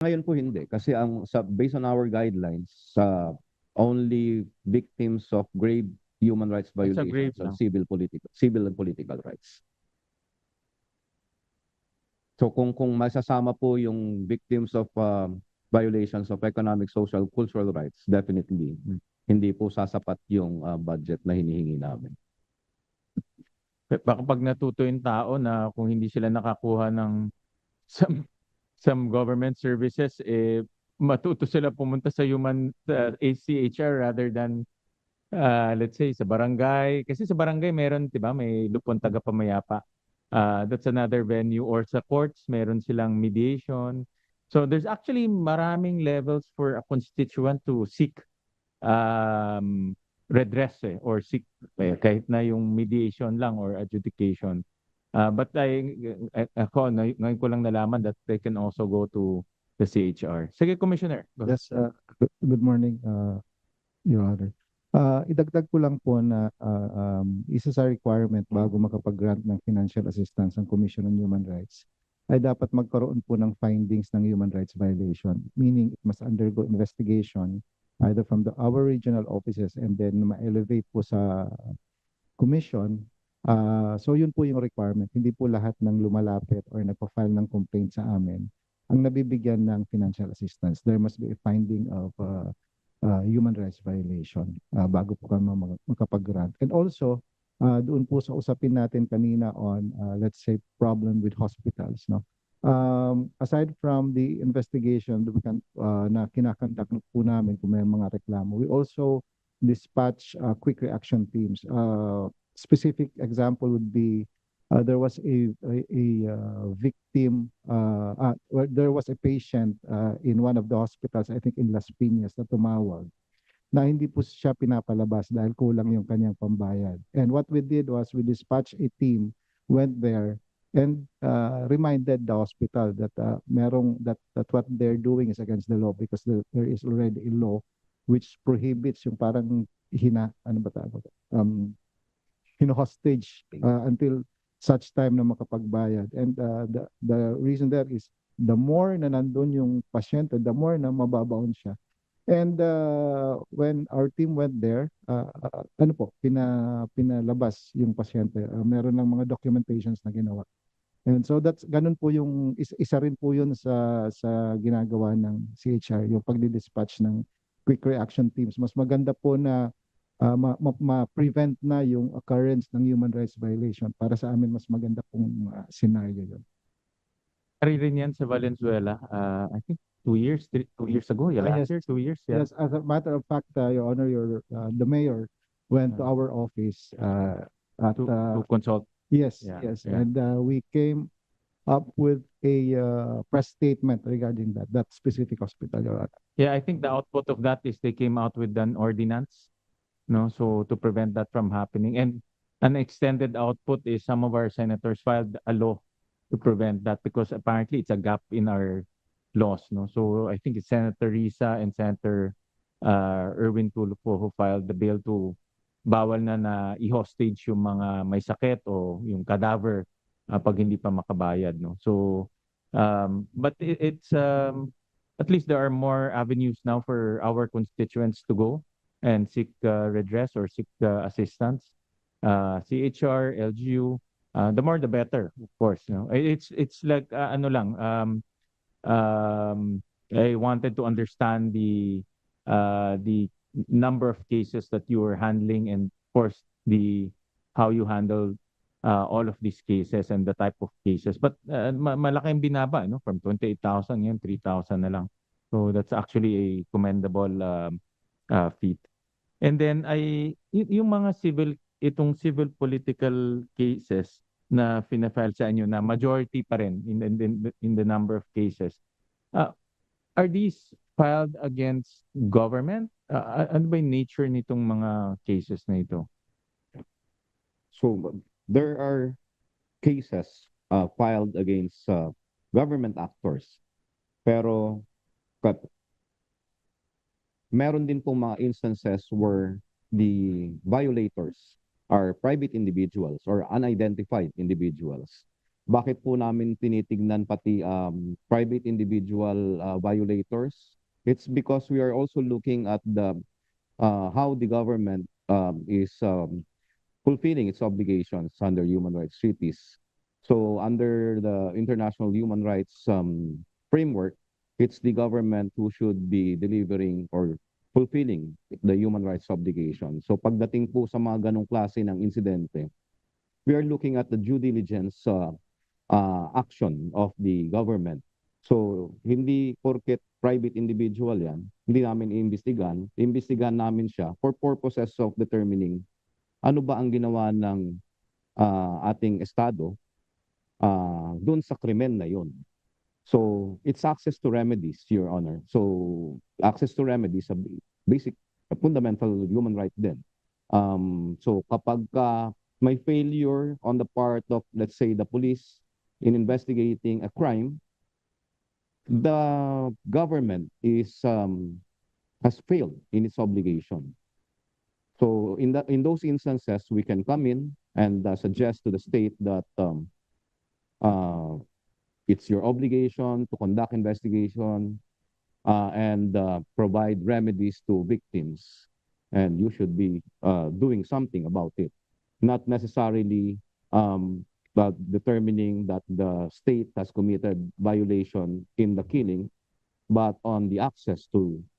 Ngayon po hindi kasi based on our guidelines sa only victims of grave human rights Sa grave violations and lang. civil and political rights. So kung masasama po yung victims of violations of economic, social, cultural rights, definitely hindi po sasapat yung budget na hinihingi namin. Baka pag natuto yung tao na kung hindi sila nakakuha ng some, some government services, matuto sila pumunta sa ACHR rather than let's say sa barangay. Kasi sa barangay meron, 'di ba, may lupon taga-pamayapa. That's another venue, or sa courts meron silang mediation. So there's actually maraming levels for a constituent to seek um, redress, or seek, kahit na yung mediation lang or adjudication. But ngayon ko lang nalaman that they can also go to the CHR. Sige, Commissioner. Go ahead. Yes, good morning, Your Honor. Idagdag ko lang po na isa sa requirement bago makapag-grant ng financial assistance ang Commission on Human Rights ay dapat magkaroon po ng findings ng human rights violation. Meaning, it must undergo investigation either from our regional offices and then ma-elevate po sa Commission. So yun po yung requirement. Hindi po lahat ng lumalapit or nagpa-file ng complaint sa amin ang nabibigyan ng financial assistance. There must be a finding of human rights violation bago po kami makapag-grant. And also, doon po sa usapin natin kanina on, let's say, problem with hospitals. No? Aside from the investigation na kinakandak po namin kung may mga reklamo, we also dispatch quick reaction teams. Specific example would be there was a victim, there was a patient in one of the hospitals, I think in Las Piñas, na tumawag na hindi po siya pinapalabas dahil kulang yung kanyang pambayad. And what we did was we dispatched a team, went there, and reminded the hospital that that what they're doing is against the law because there is already a law which prohibits yung parang ano ba tawag? Hostage until such time na makapagbayad. And the reason there is the more na nandun yung pasyente, the more na mababaon siya. And when our team went there, pinalabas yung pasyente. Meron ng mga documentations na ginawa. And so ganun po yung isa rin po yun sa ginagawa ng CHR, yung pagdi-dispatch ng quick reaction teams. Mas maganda po na ma-prevent na yung occurrence ng human rights violation. Para sa amin, mas maganda pong scenario yun. Rin yan sa Valenzuela. I think 2 years, 2 years ago. Yeah, last Yes. year, 2 years. Yeah. Yes, as a matter of fact, Your Honor, the mayor went to our office To consult. yes, Yeah, yes. yeah. And we came up with a press statement regarding that specific hospital, Your Honor. Yeah, I think the output of that is they came out with an ordinance, no, so to prevent that from happening. And an extended output is some of our senators filed a law to prevent that because apparently it's a gap in our laws, no. So I think it's Senator Risa and Senator Erwin Tulfo who filed the bill to bawal na i-hostage yung mga may sakit o yung cadaver pag hindi pa makabayad, no. So but it's at least there are more avenues now for our constituents to go and seek redress or seek assistance. CHR, LGU, the more the better, of course. You know, it's like ano lang. I wanted to understand the number of cases that you were handling, and of course the how you handle all of these cases and the type of cases. But malaking binaba, no, from 28,000 ngayon 3,000 na lang. So that's actually a commendable feat. And then yung mga itong civil political cases na fina-file sa inyo na majority pa rin in the number of cases. Are these filed against government? Ano ba yung nature nitong mga cases na ito? So there are cases filed against government actors. Pero meron din pong mga instances where the violators are private individuals or unidentified individuals. bakit po namin tinitignan pati private individual violators? It's because we are also looking at the how the government is fulfilling its obligations under human rights treaties. So under the international human rights framework, it's the government who should be delivering or fulfilling the human rights obligation. So pagdating po sa mga ganong klase ng insidente, we are looking at the due diligence action of the government. So hindi porket private individual yan, hindi namin iimbestigahan namin siya for purposes of determining ano ba ang ginawa ng ating estado doon sa krimen na yun. So it's access to remedies, Your Honor. So access to remedies, a basic, a fundamental human right din. So kapag may failure on the part of, let's say, the police in investigating a crime, the government has failed in its obligation. So in those instances, we can come in and suggest to the state that it's your obligation to conduct investigation and provide remedies to victims, and you should be doing something about it, not necessarily determining that the state has committed violation in the killing, but on the access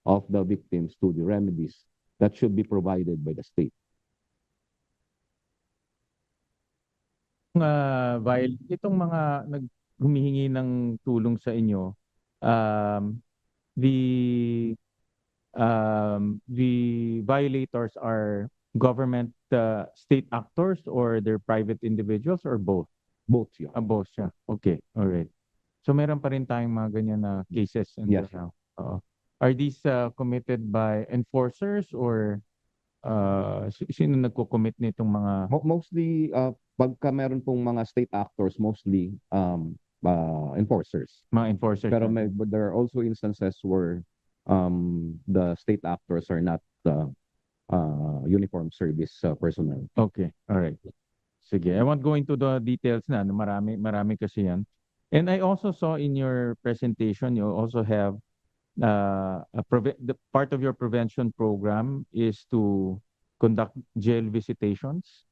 of the victims to the remedies that should be provided by the state. Itong mga humihingi ng tulong sa inyo, the violators are government state actors or they're private individuals or both? Both, yeah. Both siya. Okay, all right. So meron pa rin tayong mga ganyan na cases in Yes. now. Are these committed by enforcers or sino nagko-commit nitong mga Mostly, pagka meron pong mga state actors, mostly enforcers. enforcers? Pero yan? but there are also instances where the state actors are not uniformed service personnel. Okay, all right. Sige, I won't go into the details na, marami kasi yan. And I also saw in your presentation, you also have the part of your prevention program is to conduct jail visitations.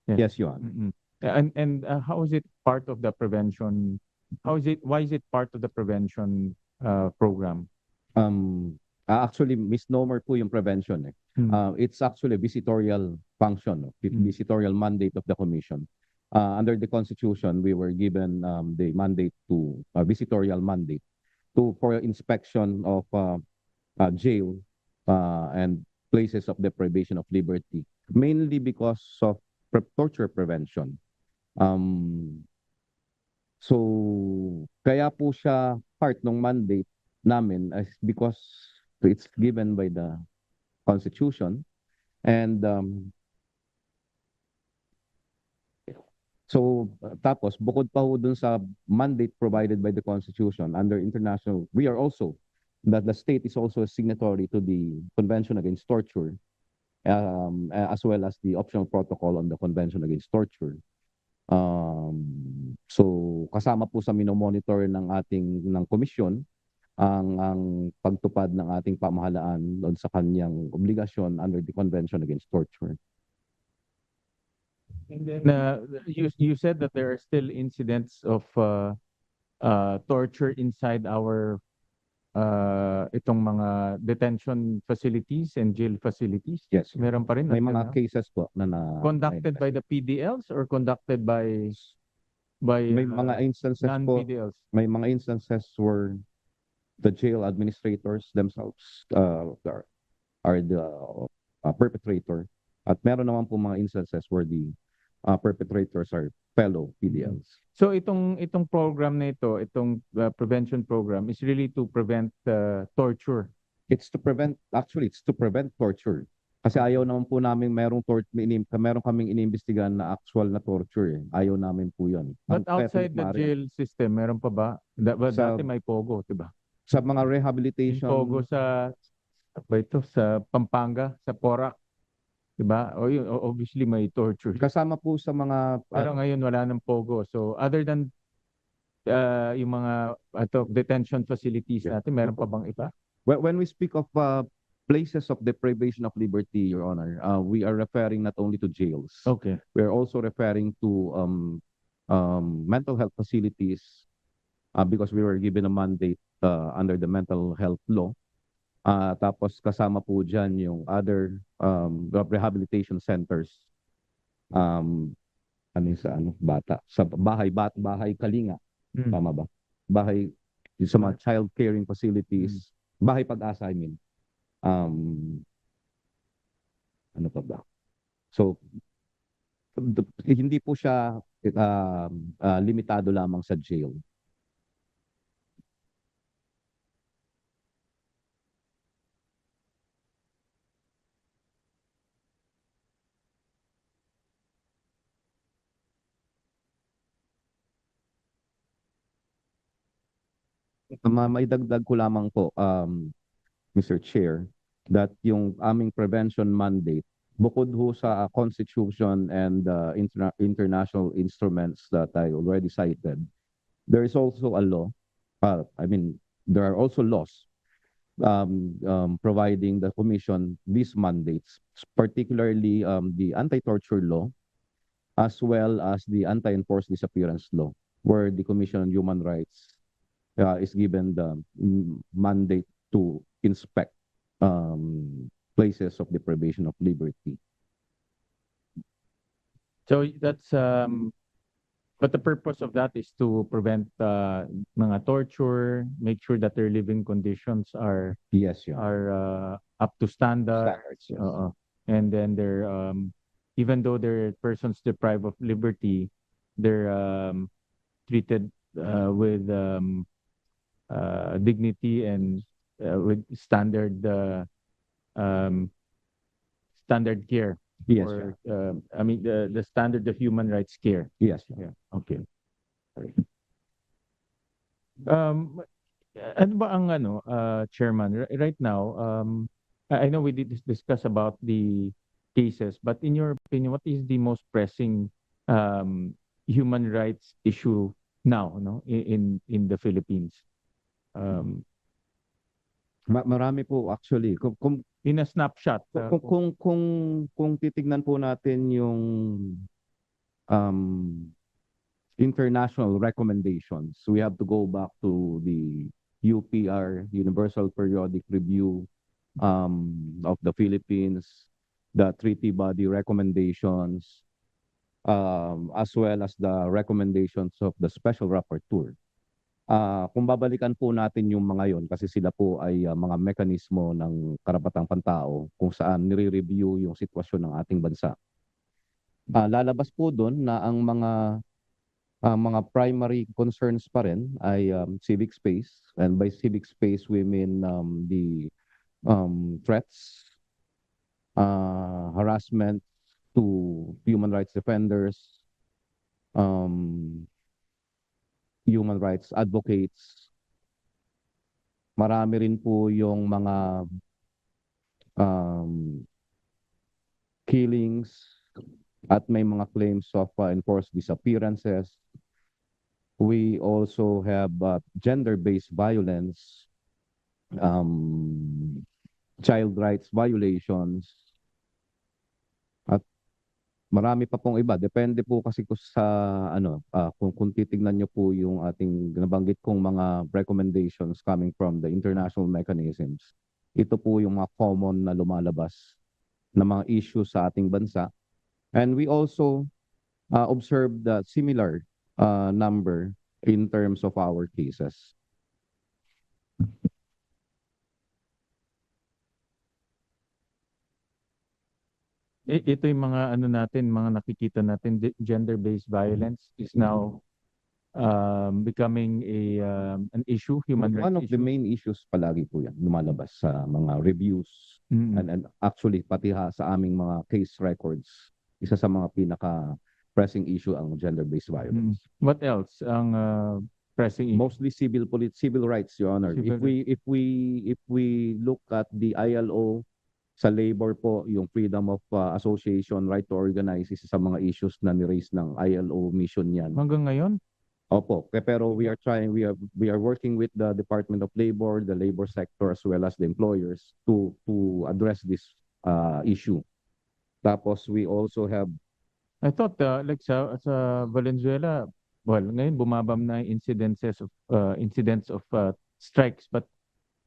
Yes, Your Honor. Mm-mm. And how is it part of the prevention? Why is it part of the prevention program? Actually, misnomer po yung prevention eh. It's actually a visitorial function, visitorial mandate of the commission. Under the Constitution, we were given the mandate to visitorial mandate for inspection of jail and places of deprivation of liberty, mainly because of torture prevention. So kaya po siya part ng mandate namin is because it's given by the Constitution, and so tapos bukod pa ho dun sa mandate provided by the Constitution under international, we are also that the state is also a signatory to the Convention Against Torture, as well as the optional protocol on the Convention Against Torture. So kasama po sa minomonitor ng komisyon ang pagtupad ng ating pamahalaan doon sa kanyang obligasyon under the Convention Against Torture. And then you said that there are still incidents of torture inside our itong mga detention facilities and jail facilities. Yes. Meron pa rin. May mga until now? cases po na Conducted by the PDLs or conducted by may mga instances po, non-PDLs? may mga instances where the jail administrators themselves are the perpetrator, at meron naman po mga instances where the perpetrators are fellow PDLs. So itong program na ito, itong prevention program is really to prevent torture. It's to prevent torture. Kasi ayaw naman po namin meron kaming inimbestigahan na actual na torture. Ayaw namin po 'yon. But outside the jail system, meron pa ba? Dati may pogo, 'di ba? Sa mga rehabilitation, Pogo sa Pampanga, sa Porac, 'di ba? Obviously may torture. kasama po sa mga Pero ngayon wala nang pogo. So other than yung mga detention facilities natin, meron pa bang iba? When we speak of places of deprivation of liberty, Your Honor, we are referring not only to jails. Okay. We are also referring to mental health facilities because we were given a mandate under the mental health law. Tapos kasama po dyan yung other rehabilitation centers. Ano yung sa bata? Sa bahay Kalinga. Mm. Tama ba? Bahay, yung sa mga child caring facilities. Bahay Pag-asa, I mean. Ano pa ba? So, hindi po siya limitado lamang sa jail. Maidagdag ko lamang po, Mr. Chair, that yung aming prevention mandate, bukod ho sa Constitution and international instruments that I already cited, there is also a law, there are also laws providing the Commission these mandates, particularly the anti-torture law, as well as the anti-enforced disappearance law, where the Commission on Human Rights is given the mandate to inspect places of deprivation of liberty. So that's but the purpose of that is to prevent mga torture, make sure that their living conditions are Yes, yeah. up to standard. Standards, yes. And then they're even though they're persons deprived of liberty, they're treated with dignity and with standard standard care. Yes, Or the standard of human rights care. yes. Yeah. Okay. Sorry. Ano ba ang Chairman, right now, I know we did discuss about the cases, but in your opinion, what is the most pressing human rights issue now, in the Philippines? Marami po actually. In a snapshot. Kung titignan po natin yung international recommendations, we have to go back to the UPR, Universal Periodic Review of the Philippines, the treaty body recommendations, as well as the recommendations of the Special Rapporteur. Kung babalikan po natin yung mga yon, kasi sila po ay mga mekanismo ng karapatang pantao kung saan nire-review yung sitwasyon ng ating bansa. Lalabas po doon na ang mga primary concerns pa rin ay civic space, and by civic space we mean the threats, harassment to human rights defenders, human rights advocates. Marami rin po yung mga killings at may mga claims of enforced disappearances. We also have gender-based violence, child rights violations, at marami pa pong iba. Depende po kasi sa kung titignan niyo po yung ating nabanggit kong mga recommendations coming from the international mechanisms. Ito po yung mga common na lumalabas na mga issues sa ating bansa. And we also observed the similar number in terms of our cases. Ito yung mga mga nakikita natin, gender-based violence is now becoming an issue, human rights One of the issue. main issues palagi po yan, lumalabas sa mga reviews and actually pati sa aming mga case records. Isa sa mga pinaka-pressing issue ang gender-based violence. What else ang pressing issue? Mostly civil rights, Your Honor. Civil If we look at the ILO sa labor po, yung freedom of association, right to organize, isa sa mga issues na ni-raise ng ILO mission yan. Hanggang ngayon? Opo, pero we are working with the Department of Labor, the labor sector as well as the employers to address this issue. Tapos we also have I thought like sa Valenzuela, well, ngayon bumabam na yung incidents of strikes, but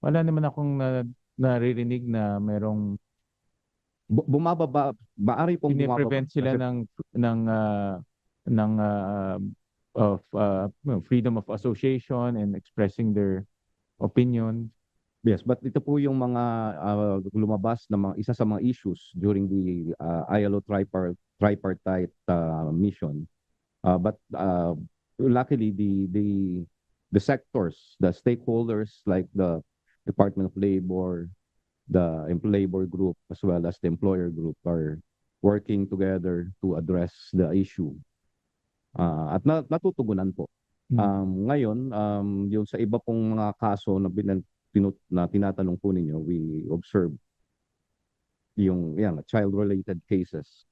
wala naman akong naririnig na merong bumababa, maaari pong bumababa pine-prevent sila kasi ng of freedom of association and expressing their opinion. yes, but ito po yung mga lumabas na isa sa mga issues during the ILO tripartite mission. But luckily, the sectors, the stakeholders like the Department of Labor, the labor group, as well as the employer group are working together to address the issue. At natutugunan po. Ngayon, yung sa iba pong mga kaso na tinatanong po ninyo, we observe yung child-related cases,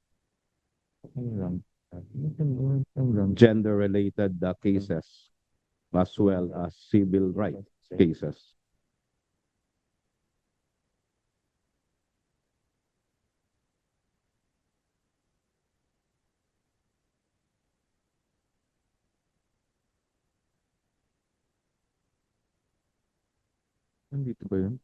gender-related cases, as well as civil rights cases. Nandito ba yun?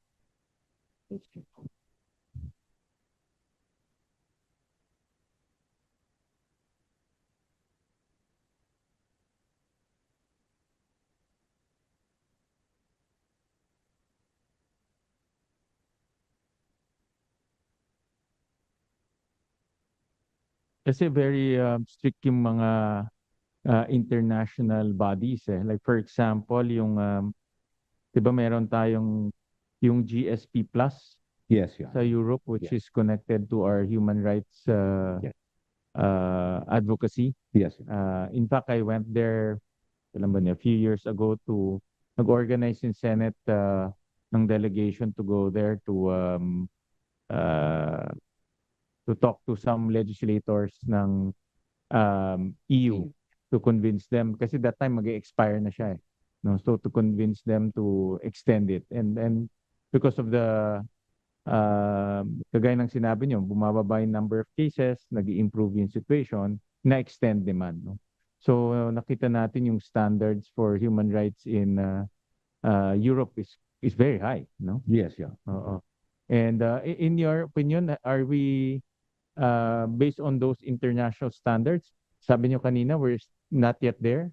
Kasi very strict yung mga international bodies eh. Like for example, yung 'di ba meron tayong yung GSP Plus Yes, yeah. sa Europe which is connected to our human rights Yes. advocacy. Yes. In fact, I went there alam ba niya, a few years ago to nag-organize in Senate ng delegation to go there uh, to talk to some legislators ng EU to convince them kasi that time mag-expire na siya eh. No, so to convince them to extend it and because of the kagaya ng sinabi niyo, bumababa yung number of cases, nag-improve yung situation, na-extend naman, no? So nakita natin yung standards for human rights in Europe is very high, no? Yes, yeah. Oo. And in your opinion, are we based on those international standards? Sabi niyo kanina, we're not yet there.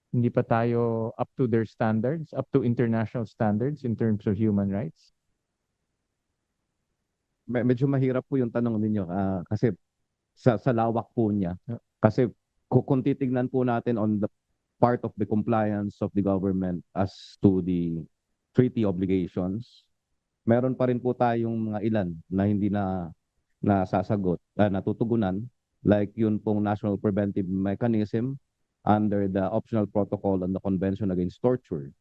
Hindi pa tayo up to their standards, up to international standards in terms of human rights. Medyo mahirap po yung tanong ninyo kasi sa lawak po niya. Kasi kung titignan po natin on the part of the compliance of the government as to the treaty obligations, meron pa rin po tayong mga ilan na hindi na nasasagot, natutugunan, like yun pong National Preventive Mechanism under the Optional Protocol on the Convention Against Torture.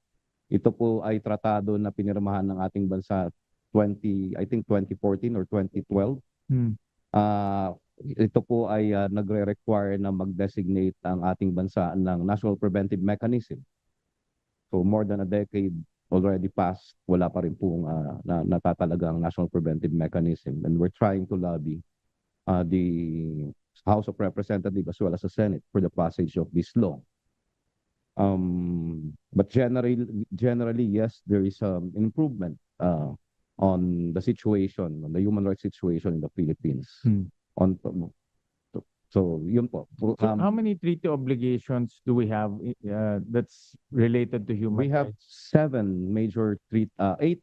Ito po ay tratado na pinirmahan ng ating bansa 2014 or 2012. Ito po ay nagre-require na mag-designate ang ating bansa ng National Preventive Mechanism. So more than a decade already passed, wala pa rin pong natatalagang National Preventive Mechanism. And we're trying to lobby the House of Representatives as well as the Senate for the passage of this law. But generally, yes, there is an improvement on the situation, on the human rights situation in the Philippines. So, yun po. So how many treaty obligations do we have that's related to human We have rights? eight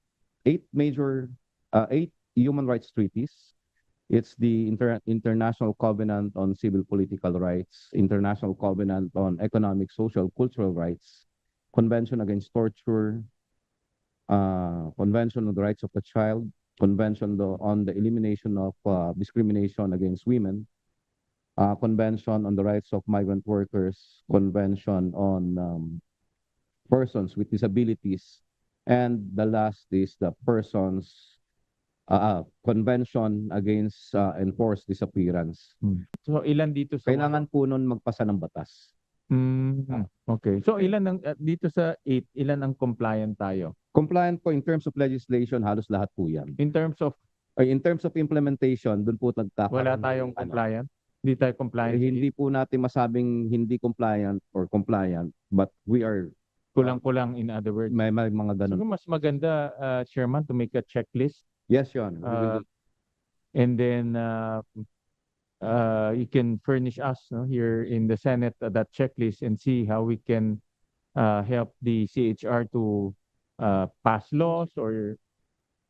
human rights treaties. It's the International Covenant on Civil Political Rights, International Covenant on Economic, Social, Cultural Rights, Convention Against Torture, Convention on the Rights of the Child, Convention on the Elimination of Discrimination Against Women, Convention on the Rights of Migrant Workers, Convention on Persons with Disabilities, and the last is the Convention Against Enforced Disappearance. So ilan dito sa Kailangan po nun magpasa ng batas. Okay. So ilan ang dito sa 8, ilan ang compliant tayo? Compliant po in terms of legislation, halos lahat po yan. In terms of Or in terms of implementation, doon po wala nagkakaroon tayong ng, compliant? Hindi tayo compliant. hindi po natin masabing hindi compliant or compliant, but we are, Kulang-kulang in other words. may mga ganun. Siguro mas maganda, Chairman, to make a checklist. Yes, Your Honor. We will do. And then you can furnish us, no, here in the Senate that checklist and see how we can help the CHR to pass laws or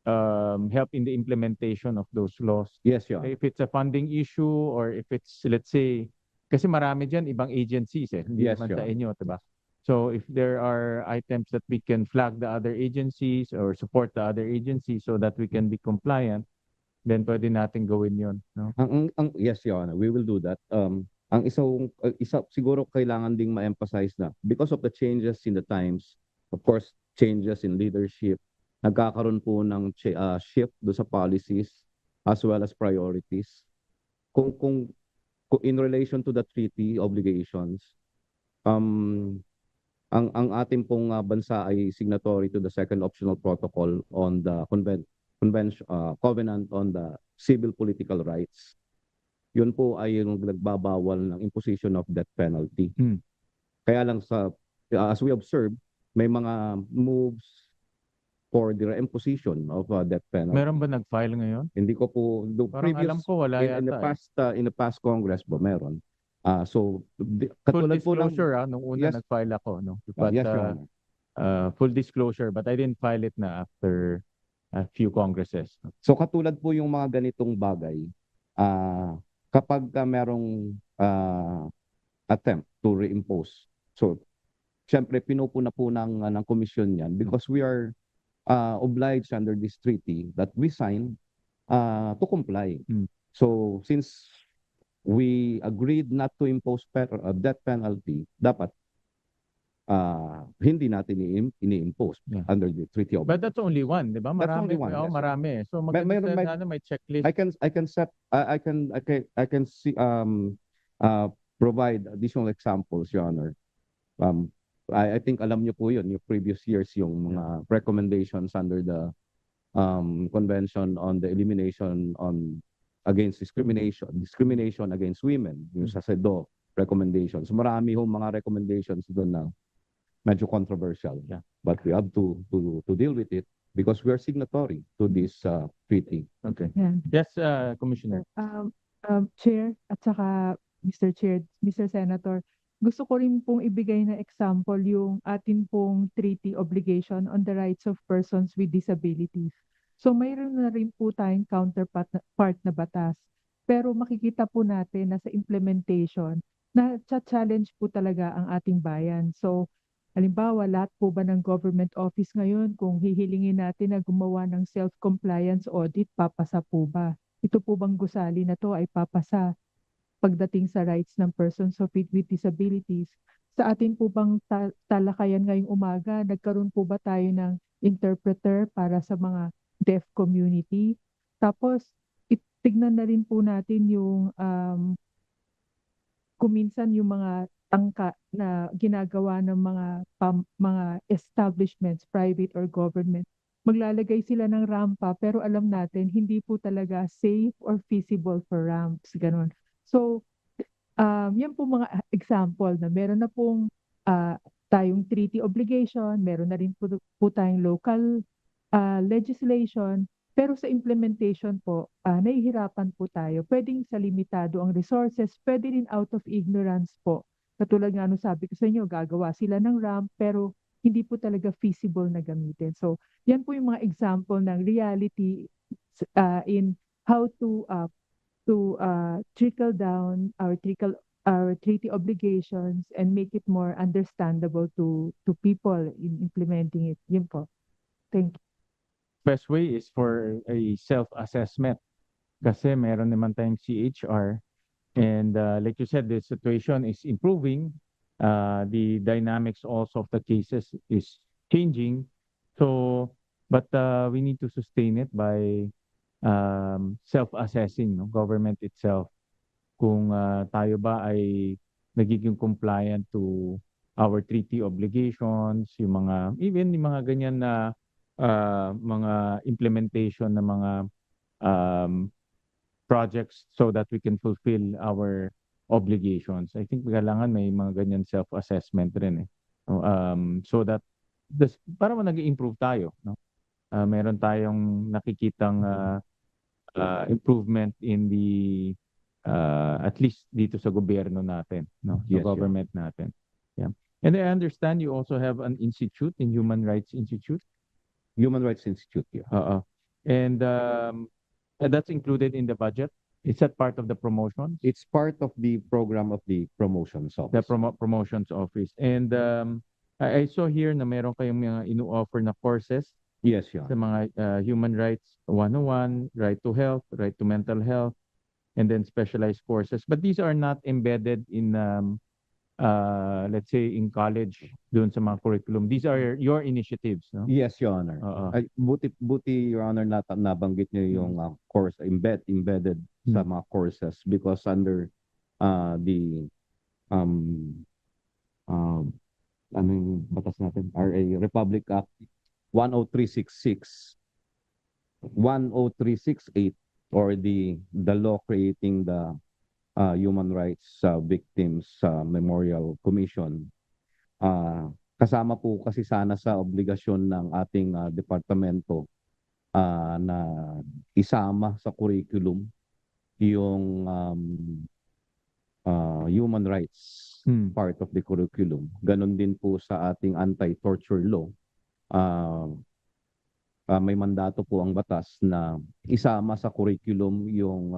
help in the implementation of those laws. Yes, Your Honor. If it's a funding issue or if it's, let's say, kasi marami dyan ibang agencies hindi Yes, naman sure. sa inyo, diba? So if there are items that we can flag the other agencies or support the other agencies so that we can be compliant, then pwede natin gawin yun, no? Yes, Your Honor, we will do that. Ang isa siguro kailangan ding ma-emphasize na because of the changes in the times, of course, changes in leadership, nagkakaroon po ng shift do sa policies as well as priorities. Kung in relation to the treaty obligations, ang ating pong bansa ay signatory to the second optional protocol on the covenant on the civil political rights. Yun po ay yung nagbabawal ng imposition of death penalty. Kaya lang as we observe, may mga moves for the imposition of death penalty. Meron ba nag-file ngayon? Hindi ko po Parang alam ko wala in the yata. in the past Congress po meron. Full Katulad po ng disclosure, nung una Yes. nag-file ako, no? But yes, Your Honor. full disclosure, but I didn't file it na after a few congresses. So katulad po yung mga ganitong bagay, kapag merong attempt to reimpose, so syempre pinupuna po ng komisyon yan because we are obliged under this treaty that we signed to comply. So since we agreed not to impose death penalty, dapat hindi natin ini-impose under the treaty of. But that's only one, di ba? That's Marami, only one, yes. marami. So maganda may checklist. I can see provide additional examples, Your Honor. I think alam niyo po yun, yung previous years yung mga recommendations under the Convention on the Elimination against discrimination against women, yung sa CEDAW recommendations. Marami hong mga recommendations doon na medyo controversial. But we have to deal with it because we are signatory to this treaty. Okay. Yeah. Yes, Commissioner. Chair at saka Mr. Chair, Mr. Senator, gusto ko rin pong ibigay na example yung atin pong treaty obligation on the rights of persons with disabilities. So mayroon na rin po tayong counterpart na batas. Pero makikita po natin na sa implementation na challenge po talaga ang ating bayan. So halimbawa, lahat po ba ng government office ngayon, kung hihilingin natin na gumawa ng self-compliance audit, papasa po ba? Ito po bang gusali na to ay papasa pagdating sa rights ng persons with disabilities? Sa atin po bang talakayan ngayong umaga, nagkaroon po ba tayo ng interpreter para sa mga deaf community? Tapos, tignan na rin po natin yung kuminsan yung mga tangka na ginagawa ng mga establishments, private or government. Maglalagay sila ng rampa pero alam natin hindi po talaga safe or feasible for ramps, ganon. So, yan po mga example na meron na pong tayong treaty obligation, meron na rin po tayong local legislation, pero sa implementation po, nahihirapan po tayo. Pwedeng sa limitado ang resources, pwede rin out of ignorance po. Katulad nga nung sabi ko sa inyo, gagawa sila ng ramp, pero hindi po talaga feasible na gamitin. So, yan po yung mga example ng reality in how to trickle down our treaty obligations and make it more understandable to people in implementing it. Yun po. Thank you. Best way is for a self-assessment. Kasi meron naman tayong CHR. And like you said, the situation is improving. The dynamics also of the cases is changing. So, but we need to sustain it by self-assessing, no? Government itself. Kung tayo ba ay nagiging compliant to our treaty obligations, even yung mga ganyan na mga implementation ng mga um, projects so that we can fulfill our obligations. I think kailangan may mga ganyan self-assessment rin eh. So that para nag-improve tayo, no? Meron tayong nakikitang improvement in the at least dito sa gobyerno natin, no? Sa Yes, Your government natin. Yeah. And I understand you also have an institute in Human Rights Institute. Human Rights Institute, yeah. And that's included in the budget. Is that part of the promotions? It's part of the program of the promotions The office. promotions office. And I saw here na meron kayong mga inu-offer na courses Yes, Your sa Honor. mga human rights 101, right to health, right to mental health, and then specialized courses. But these are not embedded in let's say in college doon sa mga curriculum. These are your initiatives, no? Yes, Your Honor. Oo. Ay, buti, Your Honor, nabanggit niyo yung course embedded sa mga courses because under the ano yung batas natin? RA Republic Act 10366, 10368, or the law creating the Human Rights Victims Memorial Commission. Kasama po kasi sana sa obligasyon ng ating departamento na isama sa curriculum yung human rights part of the curriculum. Ganon din po sa ating anti-torture law. May mandato po ang batas na isama sa curriculum yung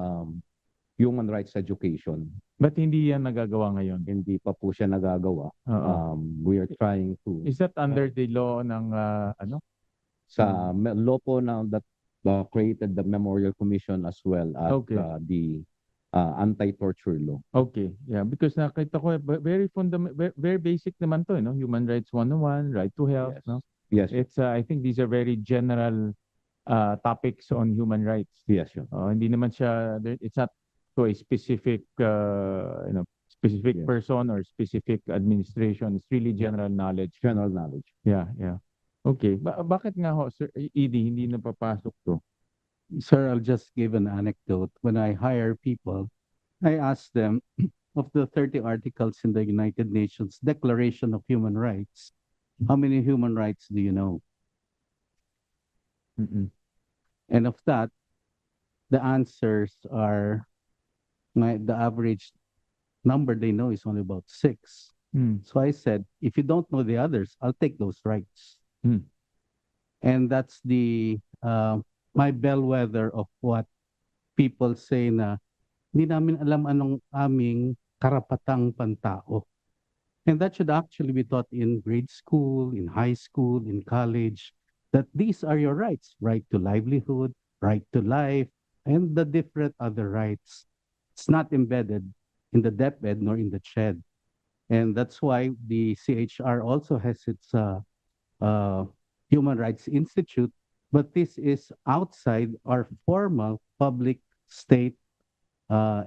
human rights education. But hindi yan nagagawa ngayon. Hindi pa po siya nagagawa. Oo. We are trying to Is that under the law ng ano? sa law po na that created the Memorial Commission as well as Okay. the anti-torture law. Okay. Yeah, because nakita ko very very basic naman to, no? Human Rights 101, right to health, Yes. no? Yes, It's I think these are very general topics on human rights. yes, Your Hindi naman siya it's not to a specific specific Yeah. person or specific administration. It's really general knowledge. general knowledge. Yeah, yeah. Okay. Bakit nga ho, Sir ED, hindi napapasok to? Sir, I'll just give an anecdote. When I hire people, I ask them, of the 30 articles in the United Nations Declaration of Human Rights, how many human rights do you know? Mm-mm. And of that, the answers are, the average number they know is only about 6. Mm. So I said, if you don't know the others, I'll take those rights. Hmm. And that's the my bellwether of what people say na hindi namin alam anong aming karapatang pantao. And that should actually be taught in grade school, in high school, in college, that these are your rights: right to livelihood, right to life, and the different other rights. It's not embedded in the DepEd nor in the CHED. And that's why the CHR also has its Human Rights Institute, but this is outside our formal public state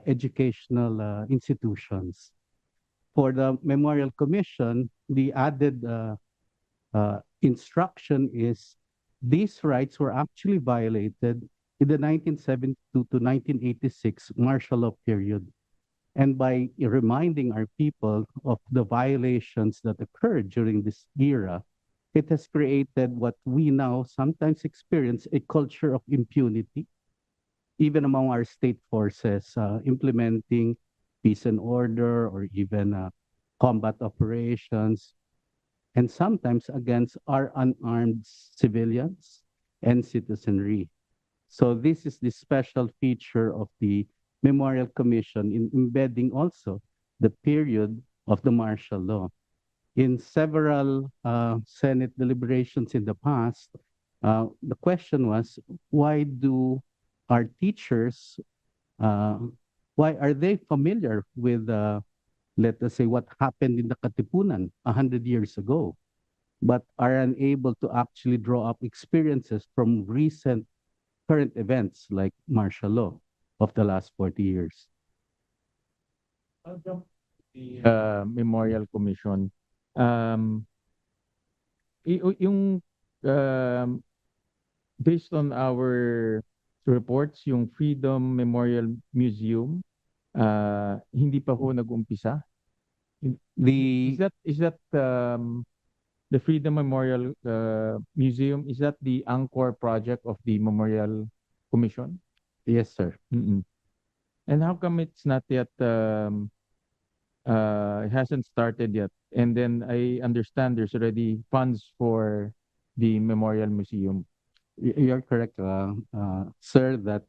educational institutions. For the Memorial Commission, the added instruction is these rights were actually violated in the 1972 to 1986 martial law period. And by reminding our people of the violations that occurred during this era, it has created what we now sometimes experience, a culture of impunity, even among our state forces, implementing peace and order or even combat operations, and sometimes against our unarmed civilians and citizenry. So this is the special feature of the Memorial Commission in embedding also the period of the martial law. In several Senate deliberations in the past, the question was, why do our teachers, why are they familiar with, let us say, what happened in the Katipunan 100 years ago, but are unable to actually draw up experiences from recent current events like martial law of the last 40 years? Memorial Commission. Um, yung um, based on our reports, yung Freedom Memorial Museum, hindi pa ho nag-umpisa. The Is that the Freedom Memorial Museum, is that the anchor project of the Memorial Commission? yes, sir. Mm-mm. And how come it's not yet it hasn't started yet? And then I understand there's already funds for the Memorial Museum. You're correct, sir, that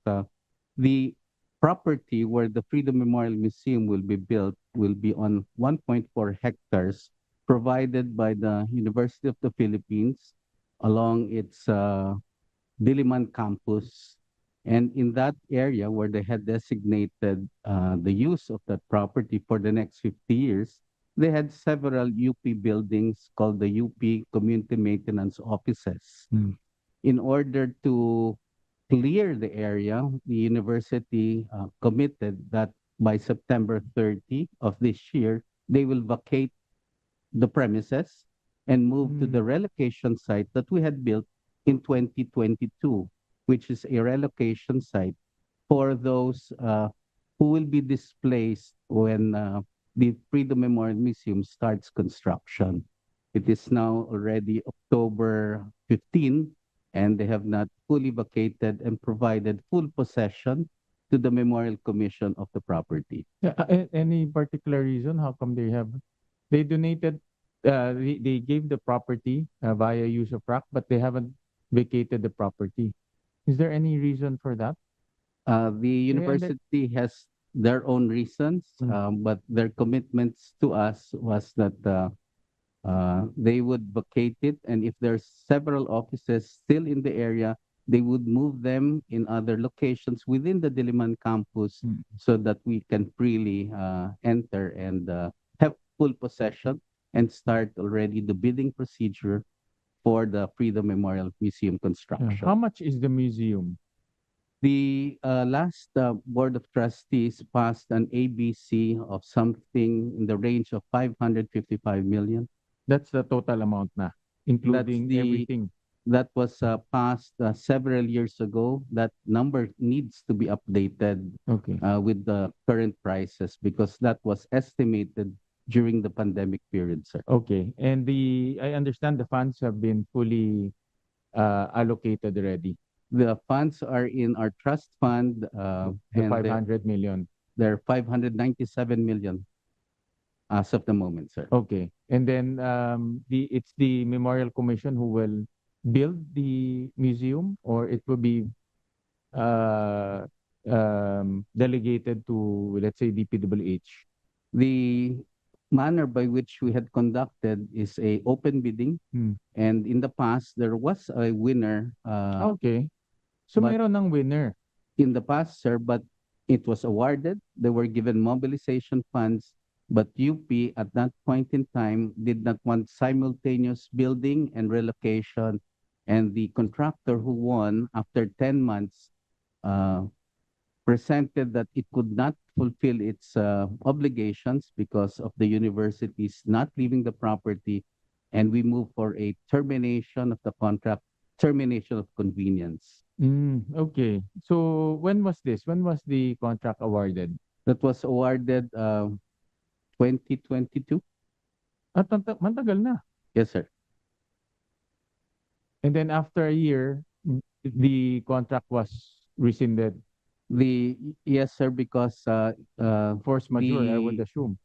the property where the Freedom Memorial Museum will be built will be on 1.4 hectares provided by the University of the Philippines along its Diliman campus. And in that area where they had designated the use of that property for the next 50 years, they had several UP buildings called the UP Community Maintenance Offices. In order to clear the area, the university committed that by September 30 of this year, they will vacate the premises and move to the relocation site that we had built in 2022, which is a relocation site for those who will be displaced when the Freedom Memorial Museum starts construction. It is now already October 15, and they have not fully vacated and provided full possession to the Memorial Commission of the property. Yeah, any particular reason how come they donated, they gave the property via use of RAC, but they haven't vacated the property. Is there any reason for that? The and university has their own reasons, but their commitments to us was that they would vacate it, and if there's several offices still in the area, they would move them in other locations within the Diliman campus so that we can freely enter and have full possession and start already the bidding procedure for the Freedom Memorial Museum construction. How much is the museum? The last Board of Trustees passed an ABC of something in the range of 555 million. That's the total amount na, including the- everything. That was passed several years ago. That number needs to be updated Okay. with the current prices because that was estimated during the pandemic period, sir. Okay. And I understand the funds have been fully allocated already. The funds are in our trust fund, The and 500 million. they're 597 million as of the moment, sir. Okay. And then it's the Memorial Commission who will build the museum, or it will be delegated to, let's say, DPWH. The manner by which we had conducted is a open bidding, and in the past there was a winner Okay. So but- mayroon ng winner. in the past, sir, but it was awarded. They were given mobilization funds, but UP at that point in time did not want simultaneous building and relocation. And the contractor who won after 10 months presented that it could not fulfill its obligations because of the universities not leaving the property. And we moved for a termination of the contract, termination of convenience. Okay. So when was this? When was the contract awarded? That was awarded 2022. At matagal na. Yes, sir. And then after a year, the contract was rescinded. Yes, sir, because Force majeure, I would The- assume.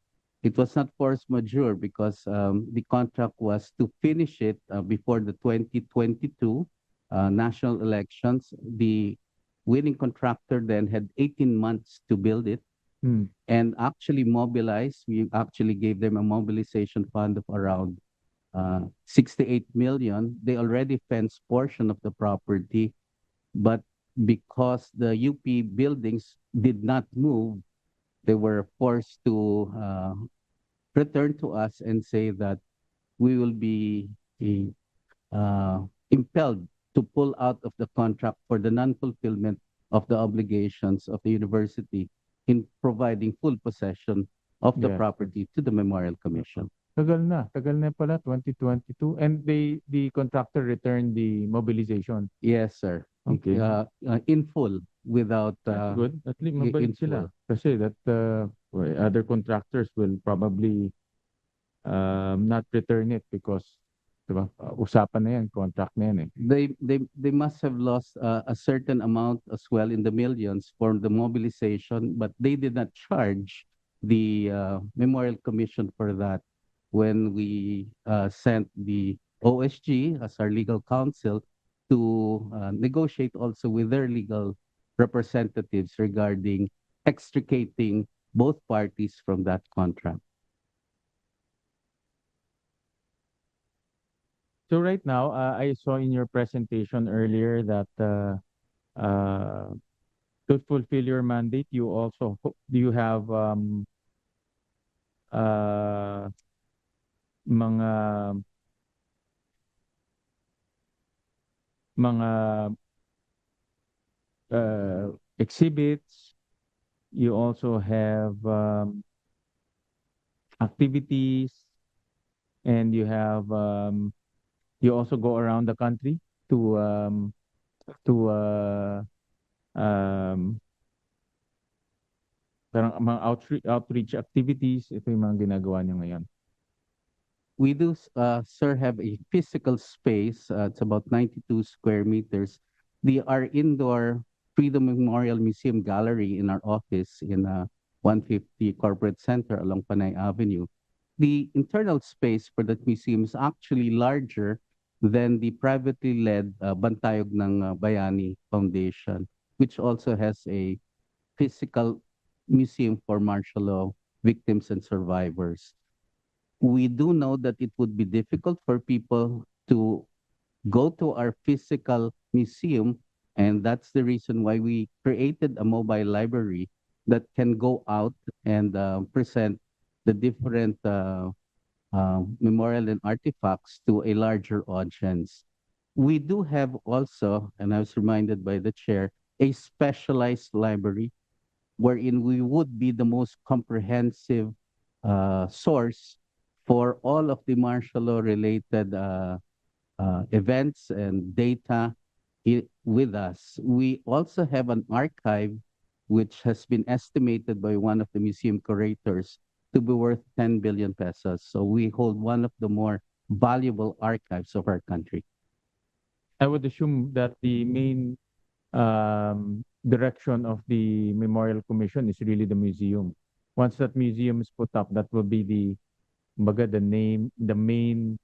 it was not force majeure because the contract was to finish it before the 2022 national elections. The winning contractor then had 18 months to build it and actually mobilize. We actually gave them a mobilization fund of around 68 million. They already fenced portion of the property, but because the UP buildings did not move, they were forced to return to us and say that we will be impelled to pull out of the contract for the non-fulfillment of the obligations of the university in providing full possession of the Yes. property to the Memorial Commission. Tagal na pala, 2022. And the contractor returned the mobilization. Yes, sir. Okay. In full, without That's good. At least mabait in sila. full. Kasi that other contractors will probably not return it because, diba, usapan na yan, contract na yan eh. They must have lost a certain amount as well in the millions for the mobilization, but they did not charge the Memorial Commission for that when we sent the OSG as our legal counsel to negotiate also with their legal representatives regarding extricating both parties from that contract. So right now, I saw in your presentation earlier that to fulfill your mandate, you also do you have mga mga exhibits. You also have activities, and you also go around the country to um, parang mga outreach activities. Ito yung mga ginagawa niyo ngayon. We do, sir, have a physical space. It's about 92 square meters. Our indoor Freedom Memorial Museum Gallery in our office in 150 Corporate Center along Panay Avenue. The internal space for that museum is actually larger than the privately led Bantayog ng Bayani Foundation, which also has a physical museum for martial law victims and survivors. We do know that it would be difficult for people to go to our physical museum, and that's the reason why we created a mobile library that can go out and present the different memorial and artifacts to a larger audience. We do have also, and I was reminded by the chair, a specialized library wherein we would be the most comprehensive source for all of the martial law related events and data with us. We also have an archive which has been estimated by one of the museum curators to be worth 10 billion pesos. So we hold one of the more valuable archives of our country. I would assume that the main direction of the Memorial Commission is really the museum. Once that museum is put up, that will be the main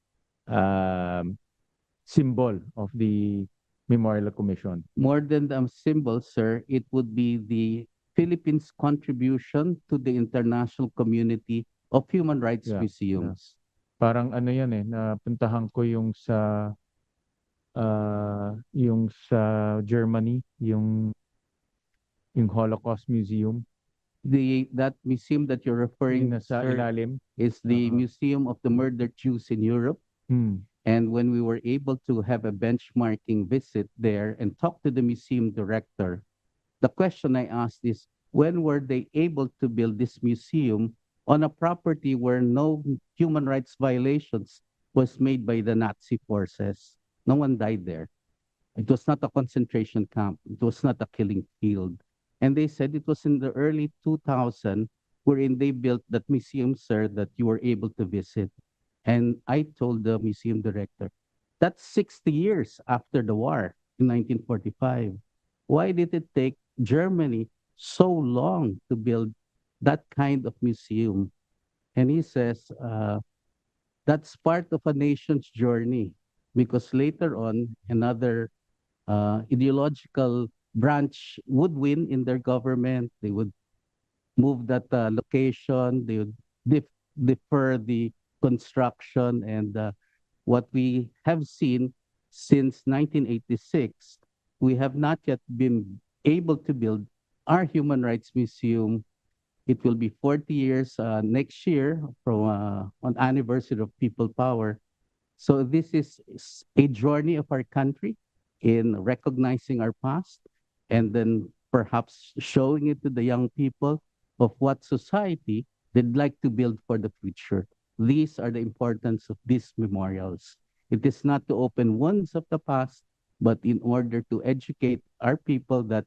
symbol of the Memorial Commission. More than the symbol, sir, it would be the Philippines' contribution to the international community of human rights Yeah, museums. Parang ano yan eh, napuntahan ko yung sa Germany, yung Holocaust Museum. That museum that you're referring, Yung nasa sir, ilalim. is the Uh-huh. Museum of the Murdered Jews in Europe. Hmm. And when we were able to have a benchmarking visit there and talk to the museum director, the question I asked is, when were they able to build this museum on a property where no human rights violations was made by the Nazi forces? No one died there. It was not a concentration camp. It was not a killing field. And they said it was in the early 2000 wherein they built that museum, sir, that you were able to visit. And I told the museum director, that's 60 years after the war in 1945. Why did it take Germany so long to build that kind of museum? And he says, that's part of a nation's journey, because later on, another ideological branch would win in their government. They would move that location, they would defer the construction, and what we have seen since 1986, we have not yet been able to build our Human Rights Museum. It will be 40 years next year from on anniversary of People Power. So this is a journey of our country in recognizing our past and then perhaps showing it to the young people of what society They'd like to build for the future. These are the importance of these memorials. It is not to open wounds of the past, but in order to educate our people that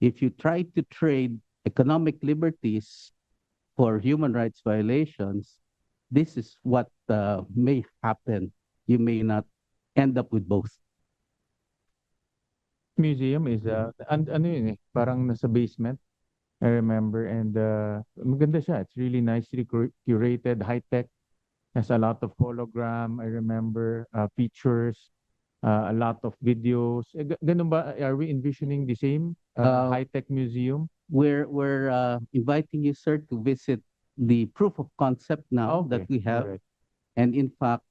if you try to trade economic liberties for human rights violations, this is what may happen. You may not end up with both. Museum is ano yun eh, parang nasa basement. I remember, and maganda siya. It's really nicely curated, high tech. Has a lot of hologram. I remember features, a lot of videos. Ganun ba? Are we envisioning the same high tech museum? We're inviting you, sir, to visit the proof of concept now that we have. Alright. And in fact,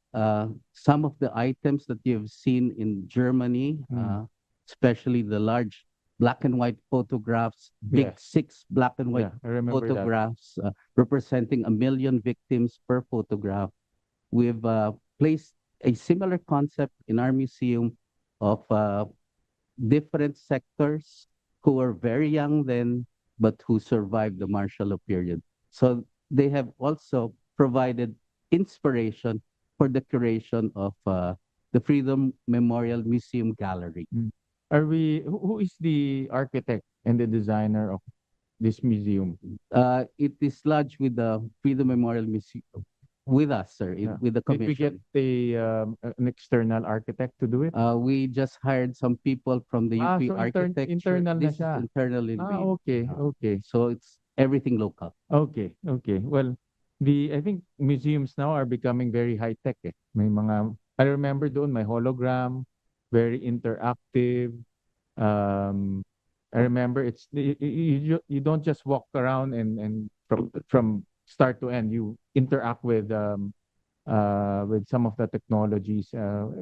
some of the items that you've seen in Germany, especially the large black and white photographs, big Yes. 6 black and white Yeah, I remember that. photographs representing 1 million victims per photograph. We've placed a similar concept in our museum of different sectors who were very young then, but who survived the martial law period. So they have also provided inspiration for the curation of the Freedom Memorial Museum Gallery. Who is the architect and the designer of this museum? It is lodged with the Freedom Memorial Museum, with us, sir, Yeah. with the Did we get commission. an external architect to do it? We just hired some people from the UP so architecture. internal na This is siya. internally made. Okay, okay. So it's everything local. Okay, okay. Well, I think museums now are becoming very high tech eh. May mga, I remember doon may hologram, very interactive. I remember you don't just walk around and from start to end, you interact with some of the technologies.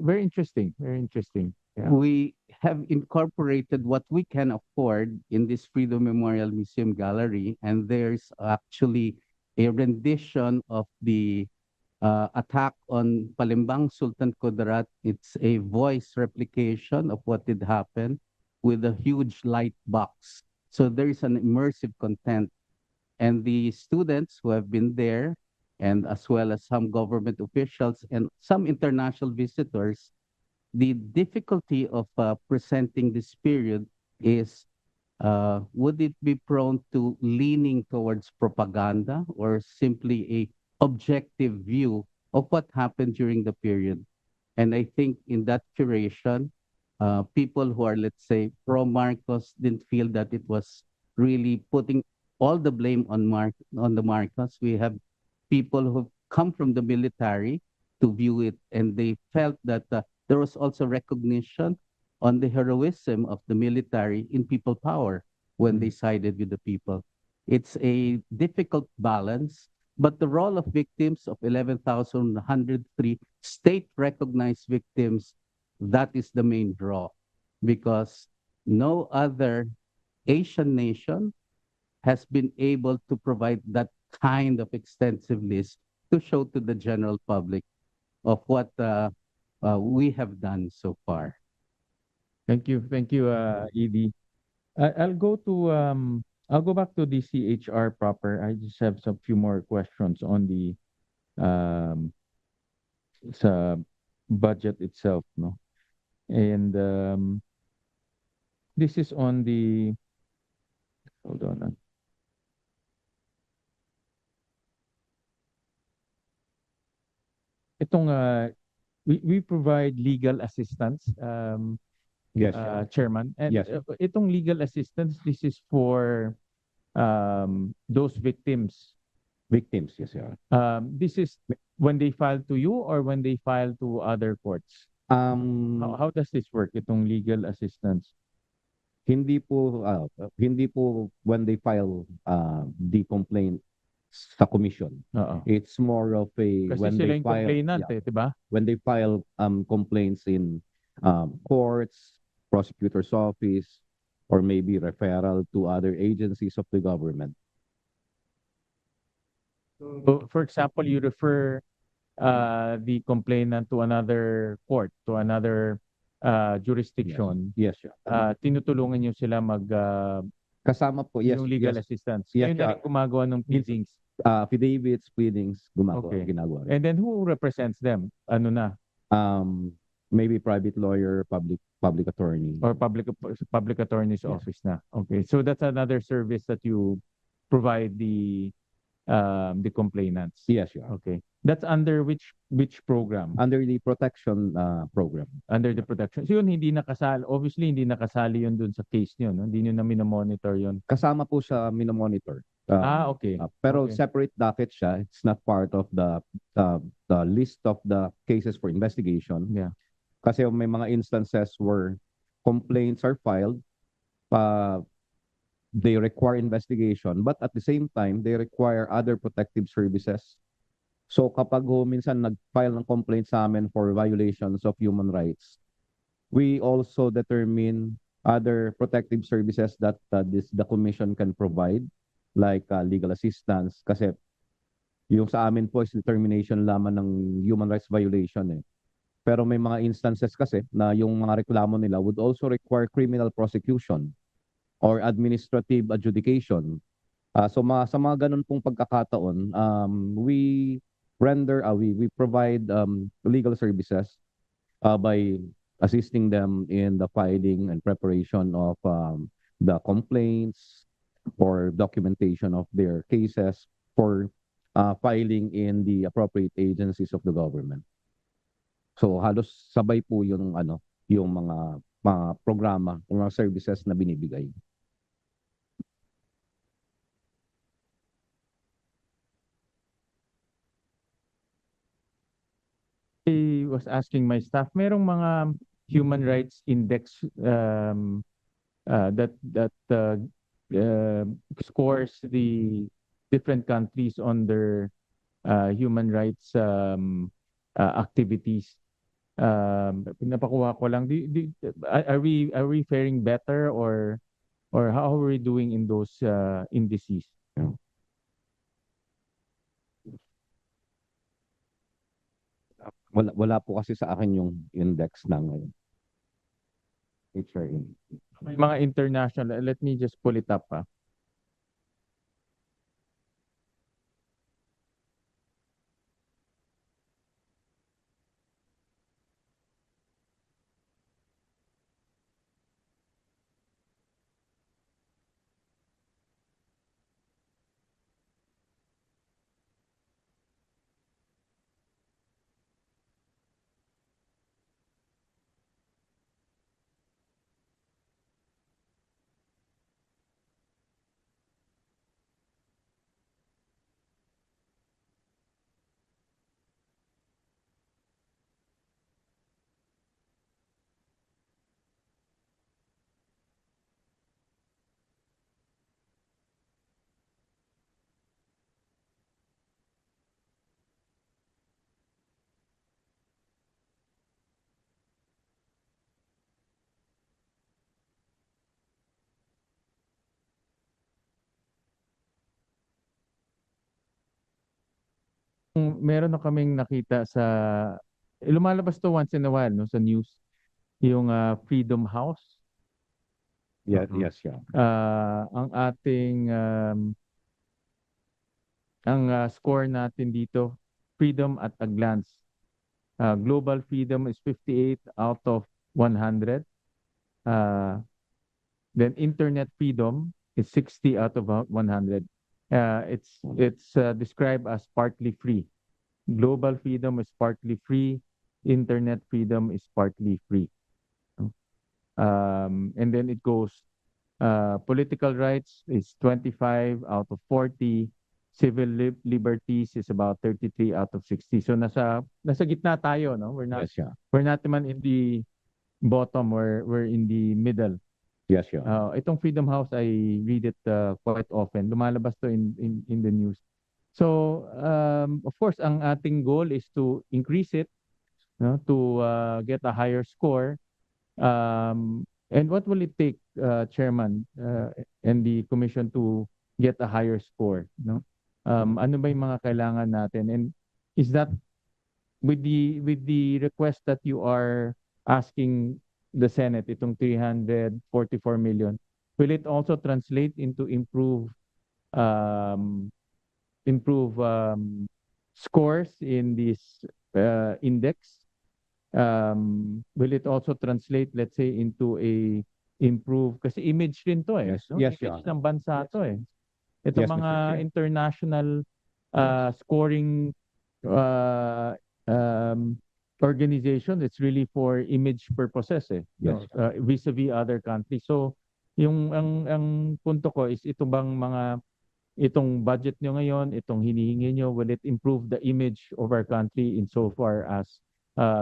Very interesting, very interesting. Yeah. We have incorporated what we can afford in this Freedom Memorial Museum Gallery, and there's actually a rendition of the attack on Palembang Sultan Kudarat. It's a voice replication of what did happen with a huge light box. So there is an immersive content. And the students who have been there, and as well as some government officials and some international visitors, the difficulty of presenting this period is, would it be prone to leaning towards propaganda or simply a objective view of what happened during the period? And I think in that curation, people who are, let's say, pro-Marcos didn't feel that it was really putting all the blame on the Marcos. We have people who come from the military to view it, and they felt that there was also recognition on the heroism of the military in people power when they sided with the people. It's a difficult balance, but the role of victims of 11,103 state-recognized victims, that is the main draw, because no other Asian nation has been able to provide that kind of extensive list to show to the general public of what we have done so far. Thank you, Edie. I'll go back to the CHR proper. I just have some few more questions on the sa budget itself, no? And this is on the, hold on. Itong we provide legal assistance, Yes, Chairman. And Yes. Itong legal assistance, this is for those victims. victims, yes, yeah. This is when they file to you or when they file to other courts? How does this work, itong legal assistance? Hindi po when they file the complaint sa commission. Oo. It's more of a Kasi when sila they yung file complainant yeah, eh, 'di ba? when they file complaints in courts, prosecutor's office, or maybe referral to other agencies of the government. So, for example, you refer the complainant to another court, to another jurisdiction. Yes, yeah. Tinutulungan niyo sila mag Kasama po, yes, yung legal yes. assistance. Yes, Kayo na rin gumagawa ng pleadings. affidavits, pleadings, Okay. ginagawa rin. And then who represents them? Ano na? Maybe private lawyer, public attorney. Or public attorney's Yeah. office na. Okay. So that's another service that you provide the complainants. Yes, yeah. Okay. That's under which program? Under the protection program. Under the protection. So yun hindi nakasali. Obviously hindi nakasali yun dun sa case niyo, no? Hindi niyo na minomonitor yun. Kasama po sa minomonitor. Okay. Pero Okay. separate docket siya. It's not part of the list of the cases for investigation. Yeah. Kasi may mga instances where complaints are filed, they require investigation, but at the same time, they require other protective services. So kapag minsan nag-file ng complaint sa amin for violations of human rights, we also determine other protective services that the commission can provide, like legal assistance. Kasi yung sa amin po is determination lamang ng human rights violation eh. Pero may mga instances kasi na yung mga reklamo nila would also require criminal prosecution or administrative adjudication. So sa mga ganun pong pagkakataon, we provide legal services by assisting them in the filing and preparation of the complaints or documentation of their cases for filing in the appropriate agencies of the government. So halos sabay po yung mga programa, mga services na binibigay. I was asking my staff, merong mga human rights index that scores the different countries on their human rights activities. Pinapakuha ko lang. Are we faring better or how are we doing in those indices? Wala po kasi sa akin yung index ng HRA. May mga international, let me just pull it up. Meron na kaming nakita sa lumalabas to once in a while no sa news yung Freedom House. Yeah, yes, yeah. Ang ating score natin dito, freedom at a glance. Global freedom is 58 out of 100. Then internet freedom is 60 out of 100. It's described as partly free. Global freedom is partly free. Internet freedom is partly free. And then it goes, political rights is 25 out of 40. Civil liberties is about 33 out of 60. So nasa gitna tayo, no? Yes, yeah. We're not naman in the bottom, we're in the middle. Yes, yeah. Itong Freedom House, I read it quite often. Lumalabas to in the news. So, of course, ang ating goal is to increase it, no, to get a higher score. And what will it take, Chairman, and the Commission to get a higher score? No? Ano ba yung mga kailangan natin? And is that with the request that you are asking the Senate, itong 344 million, will it also translate into improve improve scores in this index? Will it also translate, let's say, into a improve, kasi image rin to eh. Yes, No? yes, Your Image Honor. ng bansa Yes. to eh. Ito Yes, Mr. mga Chair. international Yes. scoring uh, um, organization, it's really for image purposes eh. Yes. Vis-a-vis other countries. So, yung ang punto ko is itong budget nyo ngayon, itong hinihingi nyo, will it improve the image of our country insofar as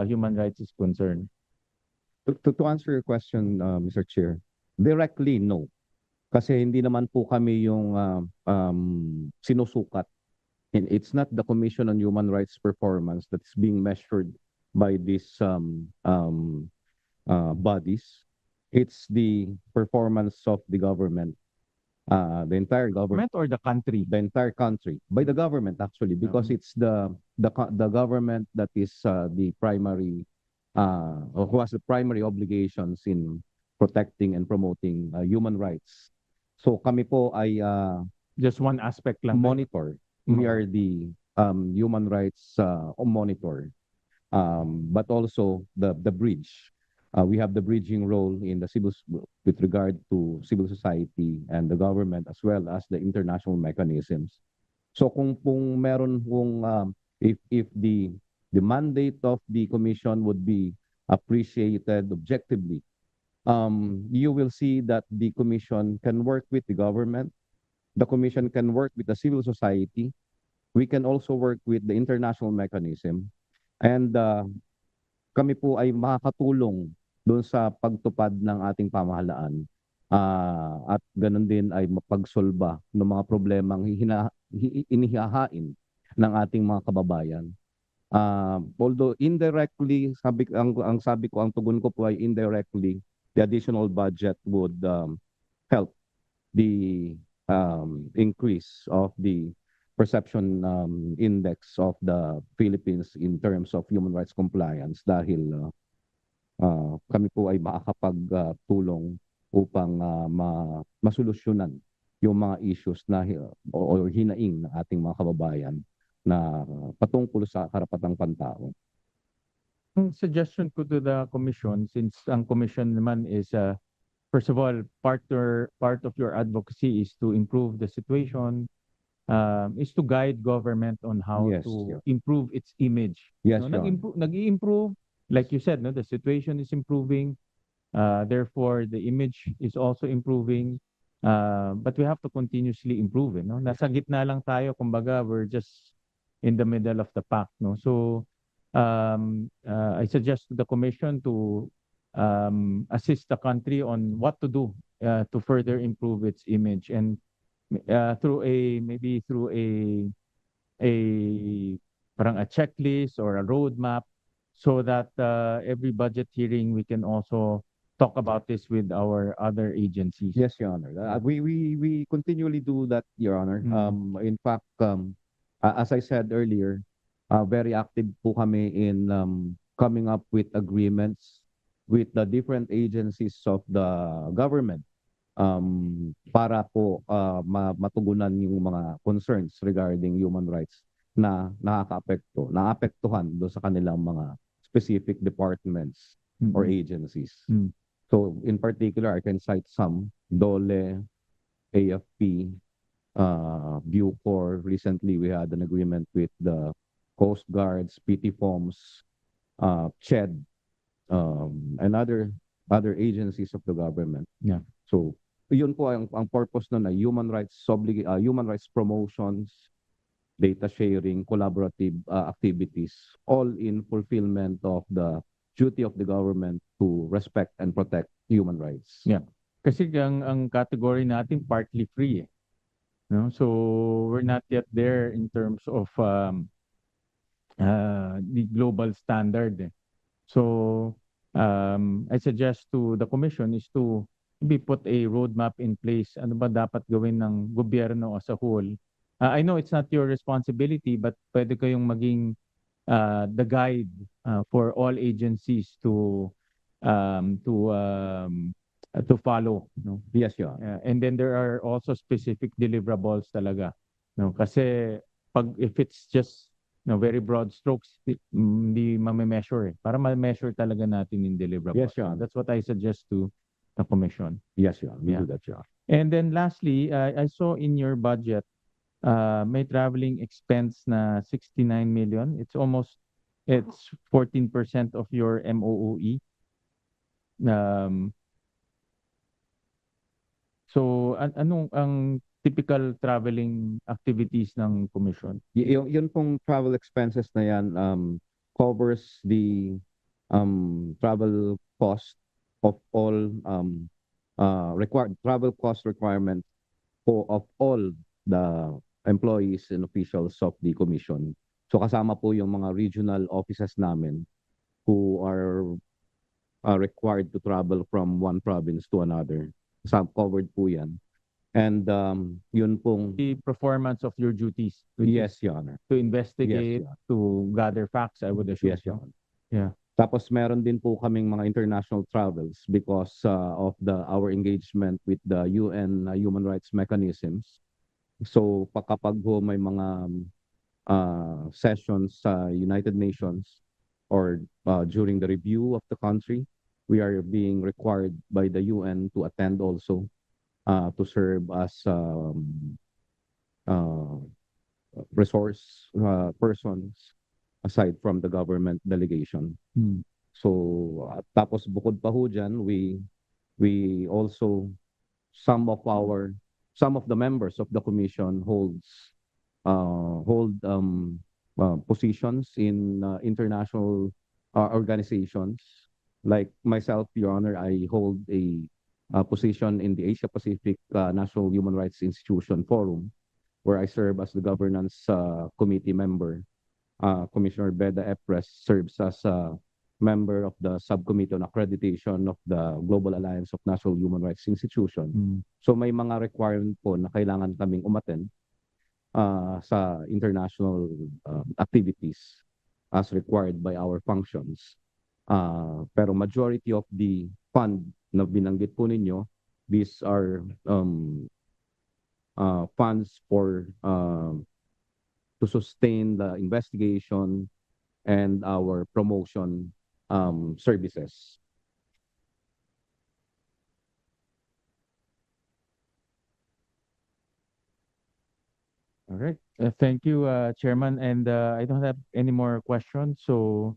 human rights is concerned? To answer your question, Mr. Chair, directly no. Kasi hindi naman po kami yung sinusukat. And it's not the Commission on Human Rights performance that's being measured by these bodies. It's the performance of the government, the entire government, Government or the country? the entire country, by the government actually, because it's the government that is the primary, or who has the primary obligations in protecting and promoting human rights. So kami po ay Just one aspect lang. monitor. We Mhm. are the human rights monitor, but also the bridge. We have the bridging role in the with regard to civil society and the government as well as the international mechanisms. So kung meron if the mandate of the commission would be appreciated objectively, you will see that the commission can work with the government. The commission can work with the civil society. We can also work with the international mechanism. And kami po ay makakatulong doon sa pagtupad ng ating pamahalaan. At ganun din ay mapagsolba ng mga problemang inihahain ng ating mga kababayan. Although indirectly, ang sabi ko, ang tugon ko po ay indirectly, the additional budget would help the increase of the perception index of the Philippines in terms of human rights compliance dahil kami po ay makakapagtulong upang masolusyonan yung mga issues na o hinaing ng ating mga kababayan na patungkol sa karapatang pantao. Ang suggestion ko to the commission, since ang commission naman is first of all, part of your advocacy is to improve the situation, is to guide government on how Yes, to yeah. improve its image. Yes, No, Your Honor. nag-i-improve, like you said, no, the situation is improving. Therefore, the image is also improving. But we have to continuously improve, no? Nasa gitna lang tayo, kumbaga, we're just in the middle of the pack, no? So, I suggest to the commission to assist the country on what to do to further improve its image, and maybe through a parang a checklist or a roadmap, so that every budget hearing we can also talk about this with our other agencies. Yes, Your Honor. We continually do that, Your Honor. In fact, as I said earlier, very active po kami in coming up with agreements with the different agencies of the government para po matugunan yung mga concerns regarding human rights na naapektuhan do sa kanilang mga specific departments or agencies. So in particular, I can cite some: DOLE, AFP, Bucor. Recently, we had an agreement with the Coast Guards, PTFOMS, CHED, and other agencies of the government. Yeah. So yun po ang purpose nun ay human rights promotions, data sharing, collaborative activities, all in fulfillment of the duty of the government to respect and protect human rights. Yeah. Kasi ang category natin partly free, eh. No? So we're not yet there in terms of the global standard. So I suggest to the commission is to maybe put a roadmap in place. Ano ba dapat gawin ng gobyerno as a whole? I know it's not your responsibility, but pwede kayong maging the guide for all agencies to follow, no? Yes, Your Honor. And then there are also specific deliverables talaga, no? Kasi if it's just very broad strokes, hindi ma-measure eh. Para ma-measure talaga natin in deliverables. Yes, Your Honor. That's what I suggest to the commission. Yes, Your Honor. We Yeah. do that, Your Honor. And then lastly, I saw in your budget, may traveling expense na 69 million. It's 14% of your MOOE. So anong ang typical traveling activities ng commission? Yun pong travel expenses na yan covers the travel cost of all travel cost requirement of all the employees and officials of the commission. So kasama po yung mga regional offices namin who are required to travel from one province to another. Covered po yan. And yun pong The performance of your duties, which is yes, Your Honor. to investigate, Yes, to gather facts, I would assume. Yes, Your Honor. Yeah. Tapos meron din po kaming mga international travels because of our engagement with the UN human rights mechanisms. So kapag ho may mga sessions sa United Nations or during the review of the country, we are being required by the UN to attend also to serve as resource persons aside from the government delegation. So tapos bukod pa ho dyan, we also some of the members of the commission hold positions in international organizations. Like myself, Your Honor, I hold a position in the Asia Pacific National Human Rights Institution Forum, where I serve as the governance committee member. Commissioner Beda Epres serves as a member of the subcommittee on accreditation of the Global Alliance of National Human Rights Institution. So may mga requirement po na kailangan kaming umattend sa international activities as required by our functions. Pero majority of the fund na binanggit po ninyo, these are funds for to sustain the investigation and our promotion services. All right. Thank you, Chairman. And I don't have any more questions. So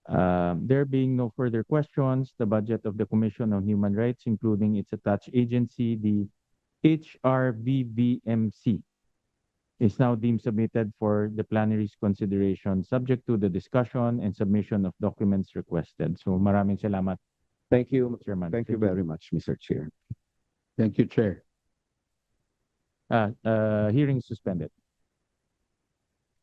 there being no further questions, the budget of the Commission on Human Rights, including its attached agency, the HRVVMC, is now deemed submitted for the plenary's consideration, subject to the discussion and submission of documents requested. So maraming salamat, Thank you. Chairman. Thank you very much, Mr. Chair. Thank you, Chair. Hearing suspended.